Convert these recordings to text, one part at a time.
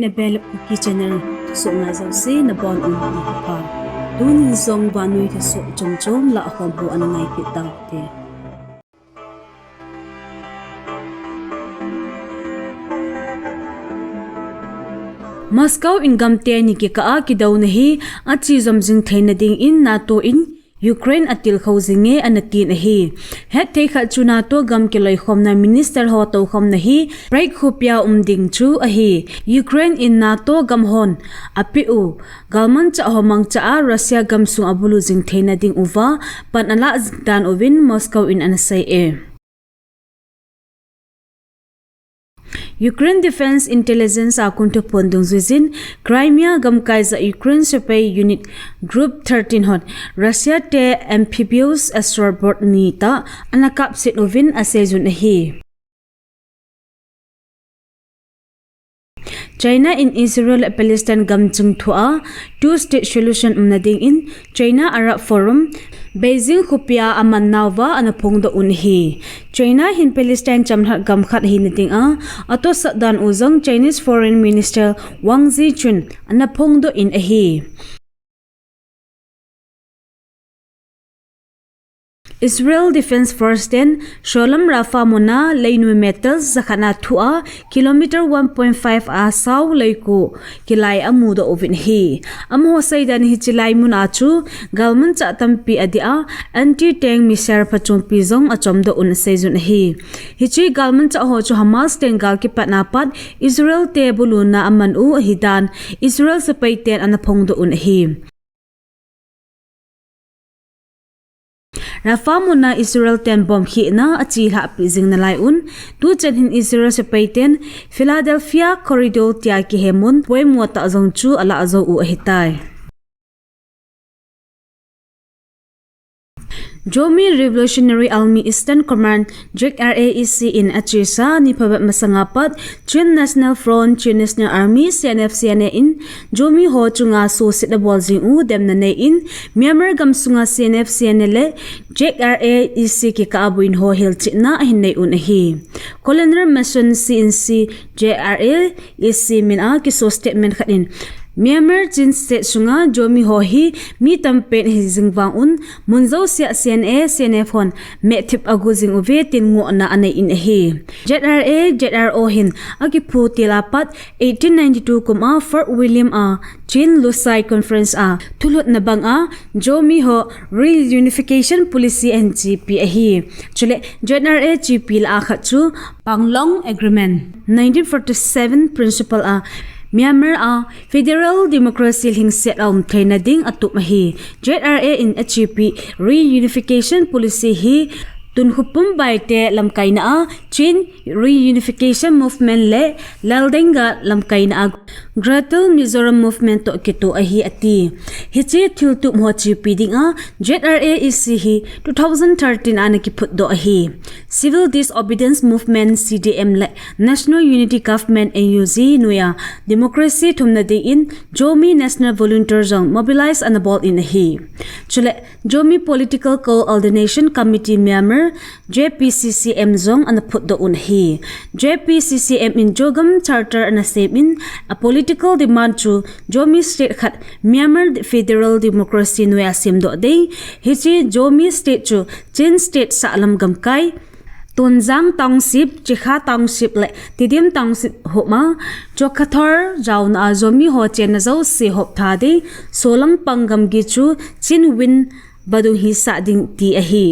na bel ki channel so na zo se na bon on ni pa tunin zong banui ka so chom chom la khom bu an ngai ki ta te Moscow ingam te ni ki ka ki daw na hi a chi zom jing thein ding in NATO in Ukraine atil khawzinge anatin hi het thei kha chuna to gam ke loi khomna minister ho to khomna hi break khupia ding chu a hi Ukraine in NATO gam hon apiu galman cha homang cha a Russia gam su abulu jing theina ding uwa pan ala dan ovin Moscow in anasai e Ukraine Defense Intelligence akunto pondong zuzin Crimea gamkaiza Ukraine Supply Unit Group 13 hot Russia te amphibious astronaut nita anakap sit ovin asejun hi China in Israel Palestine gam chung thua two-state solution umnading in China Arab Forum Beijing khupia aman nawa anapong do unhi China hin Palestine chamhat gam khat hin ding a ato sadan uzong Chinese Foreign Minister Wang Zhichun anapong do in a hi Israel Defense Force den Sholom Rafa Mona Lainu Metals Zakhana Thua kilometer 1.5 a saw leiku kilai amudo ovin hi amho saidan hi chilai mun achu galman cha tampi adia anti tank missile pachon pizong achomdo un sejun hi hichi galman cha ho chu Hamas tengal ki panapat Israel te buluna aman u hidan Israel sapaiten anapong do un hi Rafa muna Israel ten bomb hi na achi ha pizing na lai un tu chen hin Israel se paiten Philadelphia corridor tia ki hemun poi mo ta zong chu ala azo u hitai Jomi Revolutionary Army Eastern Command ZRA in Achisa ni pabat masangapat Chin National Front Chin National Army CNF in Jomi ho chunga so sit bol jing u dem na nei in Myanmar gam sunga CNF le ZRA ki ka abuin ho hilchet na hin nei un hi Colonel Mason CNC ZRA min a ki so statement khatin Myanmar Chin State sunga Jomi ho hi mi tampen hi jingwang un munzo sia CNA CNF hon me thip agu jing uve tin ngo na anai in hi ZRA ZRO hin agi phu tilapat 1892 kuma Fort William a Chin Lusai Conference a thulut na bang a Jomi ho reunification policy NGP a hi chule ZRA GP la kha chu Panglong Agreement 1947 principle a Myanmar a Federal Democracy hing set thaina ding atup hi ZRA in achieve reunification policy hi tun hupum baite lamkaina a Chin reunification movement le laldenga lamkaina a Gradual Mizoram movement to kito a hi ati hichi thiltu mo chi piding a ZRA hi 2013 anaki put do a hi Civil Disobedience Movement CDM le National Unity Government NUG nuya democracy thumna de in Jomi National Volunteer Zone mobilize and ball in a hi chule Jomi Political Coordination Committee Myanmar JPCCM zong and put do un hi JPCCM in Jogam Charter and a same in a political demand to Jomi State khat Myanmar Federal Democracy nuya sim do de hichi Jomi State chu Chin State sa alam gamkai Tunjang Township Chikha Township le Tidim Township homa Chokhathor jaun a Jomi ho chen zo se hop tha de solang pangam gi chu Chin Win badu hi sa ding ti a hi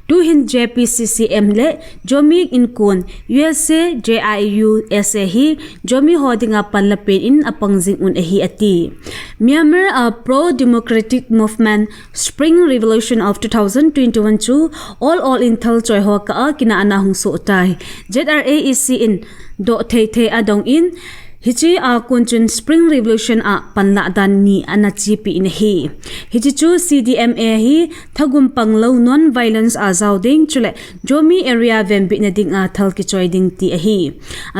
tu hin JPCCM le Jomi in kon USA JIU SA hi Jomi hodinga panlapen in apangjing un a hi ati Myanmar a pro democratic movement Spring Revolution of 2021 chu all in thal choi ho ka kina ana hung so tai ZRA in do the adong in hichi a kunchun Spring Revolution a panla dan ni anachi pi in hi hichi chu CDMA hi thagum panglo non violence a zawding chule Jomi area vembi na ding a thal ki choi ding ti a hi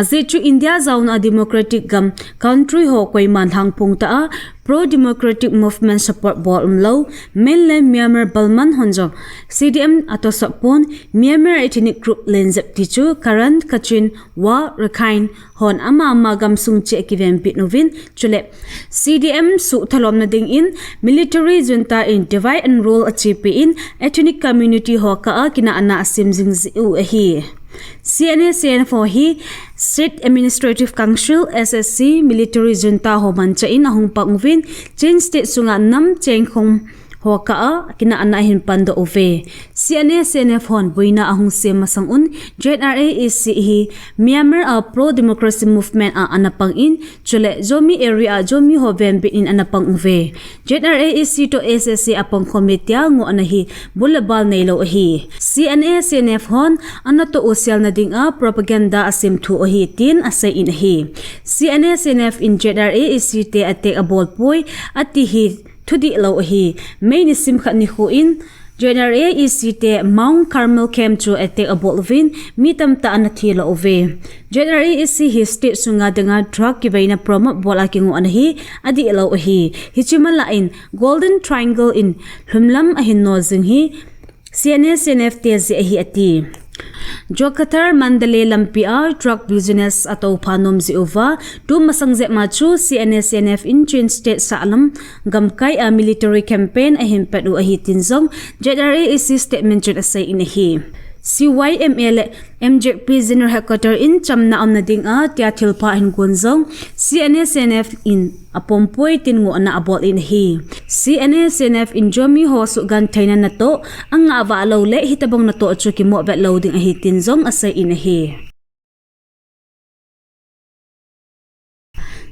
aze chu India zauna democratic gam country ho koi man hang pung ta a pro-democratic movement support bol umlo mainland Myanmar Balman honjo CDM atosapon Myanmar ethnic group lenzep tichu Karan Kachin wa Rakhine hon ama gamsung che kivem pitnovin chule CDM su thalom na ding in military junta in divide and rule achieve in ethnic community hoka kina ana asimjing u hi CNA for hi State Administrative Council SSC military junta ho mancha in ahung pangvin change state sunga nam cheng khong hoka kina ana hin pando ove CNA hon buina ahung se masangun ZRA is hi Myanmar a pro democracy movement a anapang in chule zomi area zomi ho vem in anapang ove ZRA is to SSC apang committee ngo anahi bulabal neilo hi CNA hon anato osial na ding a propaganda asim thu hi tin asai in hi CNA in ZRA is te ate abol poi ati hi thudi lo hi main sim khat ni khu in ZRA is te Mount Carmel came to ate abolvin mitam ta anathi lo ove ZRA is hi state sunga denga drug ki baina promote bola kingu anahi adi lo hi hichimala in Golden Triangle in Humlam ahin no jing hi CNA te hi ati Jokatar Mandalay Lampia drug business ato phanom ziova tu masangze machu CNA in Chin State Salam gamkai a military campaign ahim padu ahi tinzong ZRA is statement jut asai in hi CYML MJP General Headquarter in Chamna amnading a tia thilpa hin gunzong CNA in apompoi tin ngo na abol in hi CNA in jomi ho su gan thaina na to anga wa lo le hitabong na to chu ki mo bet loading a hi tinzong asai in hi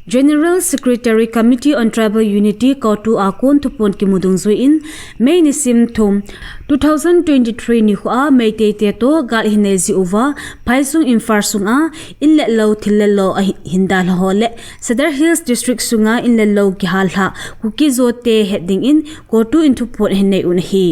General Secretary Committee on Tribal Unity COTU akon thupon ki mudung zui in May ni sim thum 2023 ni kha May te to gal hinezi uwa phaisung infar sunga in le lo thil lo hindal hole Cedar Hills District sunga in le lo ki halha kuki zo te heading in COTU in thupon hinei un hi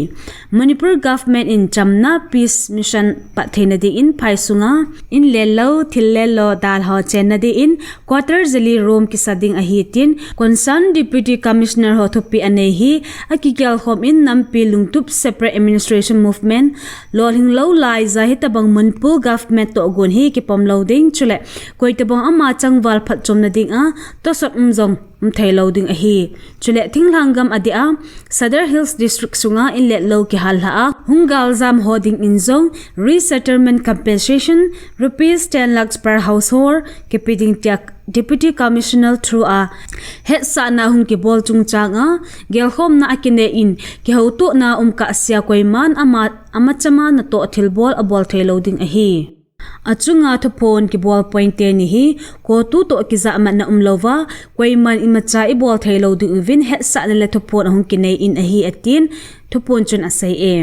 Manipur government in Chamna Peace Mission pathena di in phaisunga in le lo thil lo dal ho chen di in quarter zeli room kisading ahitin concerned Deputy Commissioner Hotopi anehi akikyal hom in nampi lungtup separate administration movement loling low liza hitabang Manipur government to gon hi kipom loading chule koitabang ama changwal phat chomna ding a to sot umjong thai loading ahi chule thinglangam adia Cedar Hills District sunga in let low ki halha a hungal zam hoding in zong resettlement compensation rupees 10 lakhs per household keeping tiak Deputy Commissioner through a head sa na hung ki bol chung changa gelhom na akine in ki hotu na ka sia koiman amachama na to thilbol abol thailoading ahi achunga thopon ki bol point te ni hi COTU to ki za man na umlova koiman imacha i bol thailoading win head sa na le thopon hung ki nei in ahi atin thopon chun asai e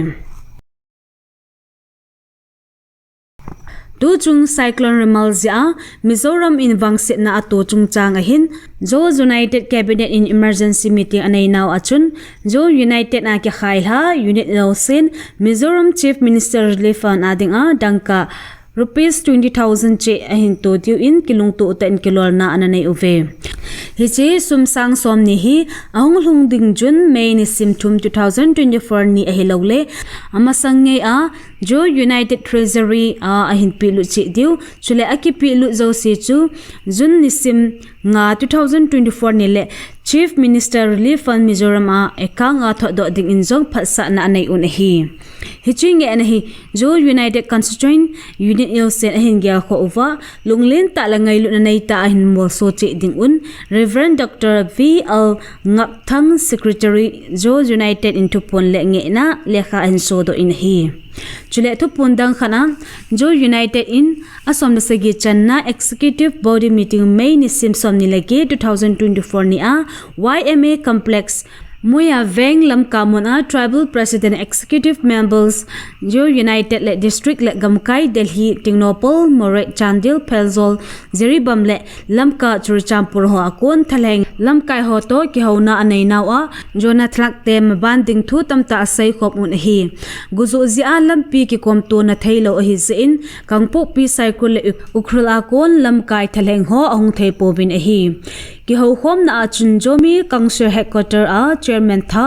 Tu chung cyclone Remalzia Mizoram in Wangsit na ato chung chang ahin Jo United Cabinet in Emergency Meeting anay now achun Jo United na ki khailha unit lawsin Mizoram Chief Minister Relief Fund ading a dangka Rupees 20,000 che ahin to diu in kilung tu uta in kilor na ananay uve. Hichi sumsang som ni hi ahong lung ding jun May ni simtum 2024 ni ahilawle amasang ngay a Jo United Treasury ahin pilu chi diu chule aki pilu zo si chu jun ni sim nga 2024 ni le Chief Minister Relief Fund Mizoram eka nga thodo ding injong phasa na anay unahi. Hichi nge anahi Jo United Constituent Unit Ilsen ahin gya ko uva lunglin ta la ngay lu na nay ta ahin mo so chi ding un Reverend Dr. V.L. Ngapthang Secretary Jo United into pon le nge na lekha ahin so do inahi. Chule to pundang khana Jo United in asom na sagi channa executive body meeting May ni simsom ni lagi 2024 ni a YMA complex Muya Veng Lam Kamona Tribal President Executive Members Jo United le District le Gamkai Delhi Tingnopol Moret Chandil Pelzol Ziribam le Lamka Churchampur ho akon thaleng Lamkai ho to ki hona anay nawa Jona thlak te mabanding thu tamta asay khop un hi guzu zia lampi ki komto na thailo hi zein kangpo pi cycle le ukrul akon Lamkai thaleng ho ahung thei povin hi ki ho khom na chun jomi kangsher headquarter a chairman tha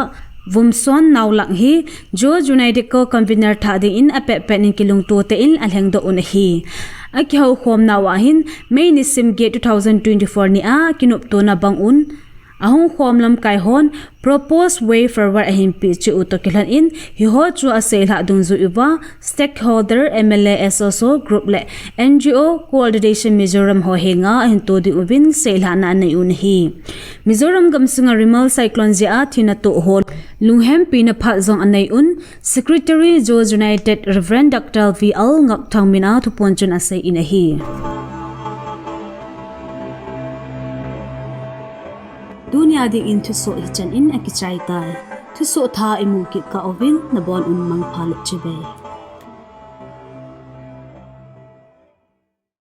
Vumson nawlang hi Jo United ko convener tha ding in ape penin kilung to te in alheng do un hi aki ho khom na wa hin May ni sim ge 2024 ni a kinup to na bang un ahong khom lam kai hon proposed way forward ahin pi chu utokilan in hi ho chu a sel ha dung zu uba stakeholder MLA SOSO group le NGO coordination Mizoram ho henga hin to di ubin sel ha na nei un hi Mizoram gamsunga rimal cyclone ja thina to hol lunghem pi na pha zong anei un secretary Jo United Reverend Dr. VL ngak thangmina thupon chun ase in a hi Dunia ding in thuso hi chan in akichai tai thuso tha imu ki ka ovin na bon un mang phalet chibe